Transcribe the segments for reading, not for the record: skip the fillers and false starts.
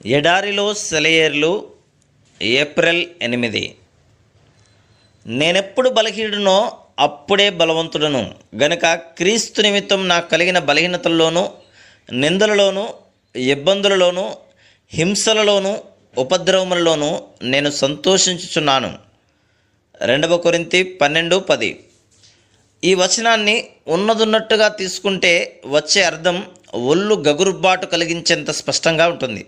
ఎడారిలో సెలయేర్లు ఏప్రిల్ 8. నేనెప్పుడు బలహీనుడనో అప్పుడే బలవంతుడను గనుక క్రీస్తు నిమిత్తం నాకు కలిగిన బలహీనతల్లోనూ, నిందలలోనూ, ఇబ్బందులలోనూ, హింసలలోనూ, ఉపద్రవములలోనూ నేను సంతోషించుచున్నాను. 2 కొరింథీ 12:10. ఈ వచనాన్ని ఉన్నదున్నట్టుగా తీసుకుంటే వచ్చే అర్థం ఒళ్ళు గగురుబాటు కలిగించేంత స్పష్టంగా ఉంటుంది.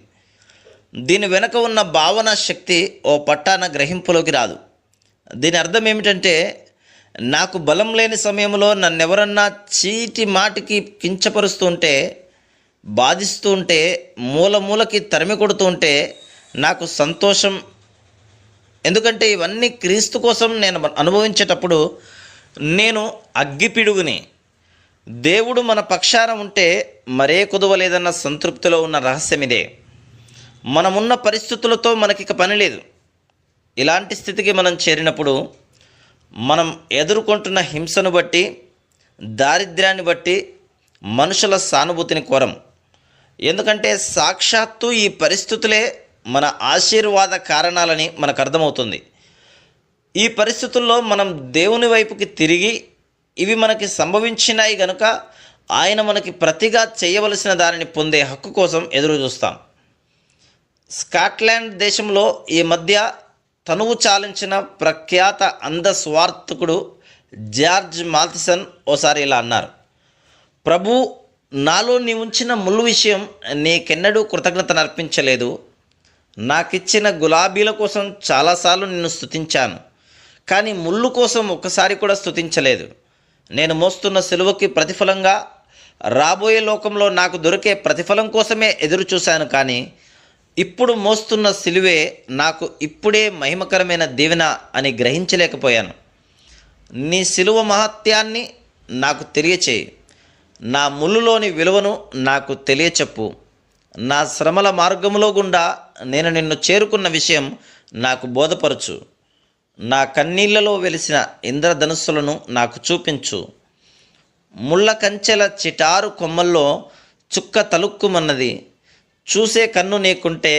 దీని వెనుక ఉన్న భావన శక్తి ఓ పట్టాన గ్రహింపులోకి రాదు. దీని అర్థం ఏమిటంటే, నాకు బలం లేని సమయంలో నన్నెవరన్నా చీటి మాటికి కించపరుస్తూ ఉంటే, బాధిస్తూ ఉంటే, మూలకి తరిమి కొడుతూ ఉంటే నాకు సంతోషం. ఎందుకంటే ఇవన్నీ క్రీస్తు కోసం నేను అనుభవించేటప్పుడు నేను అగ్గిపిడుగుని. దేవుడు మన పక్షాన ఉంటే మరే కుదవలేదన్న సంతృప్తిలో ఉన్న రహస్యం ఇదే. మనమున్న పరిస్థితులతో మనకిక పని లేదు. ఇలాంటి స్థితికి మనం చేరినప్పుడు మనం ఎదుర్కొంటున్న హింసను బట్టి, దారిద్ర్యాన్ని బట్టి మనుషుల సానుభూతిని కోరం. ఎందుకంటే సాక్షాత్తు ఈ పరిస్థితులే మన ఆశీర్వాద కారణాలని మనకు అర్థమవుతుంది. ఈ పరిస్థితుల్లో మనం దేవుని వైపుకి తిరిగి ఇవి మనకి సంభవించినాయి గనుక ఆయన మనకి ప్రతిగా చేయవలసిన దానిని పొందే హక్కు కోసం ఎదురు చూస్తాం. స్కాట్లాండ్ దేశంలో ఈ మధ్య తనువు చాలించిన ప్రఖ్యాత అంధస్వార్థకుడు జార్జ్ మాల్థసన్ ఓసారి ఇలా అన్నారు: ప్రభు, నాలో నీ ఉంచిన ముళ్ళు విషయం నీకెన్నడూ కృతజ్ఞతను అర్పించలేదు. నాకిచ్చిన గులాబీల కోసం చాలాసార్లు నిన్ను స్తుతించాను, కానీ ముళ్ళు కోసం ఒక్కసారి కూడా స్తుతించలేదు. నేను మోస్తున్న సిలువకి ప్రతిఫలంగా రాబోయే లోకంలో నాకు దొరికే ప్రతిఫలం కోసమే ఎదురు చూశాను, కానీ ఇప్పుడు మోస్తున్న సిలువే నాకు ఇప్పుడే మహిమకరమైన దీవెన అని గ్రహించలేకపోయాను. నీ సిలువ మహత్యాన్ని నాకు తెలియచేయి. నా ముళ్ళులోని విలువను నాకు తెలియచెప్పు. నా శ్రమల మార్గములో గుండా నేను నిన్ను చేరుకున్న విషయం నాకు బోధపరచు. నా కన్నీళ్లలో వెలిసిన ఇంద్రధనుస్సులను నాకు చూపించు. ముళ్ళ కంచెల చిటారు కొమ్మల్లో చుక్క తలుక్కుమన్నది. చూసే కన్ను నీకుంటే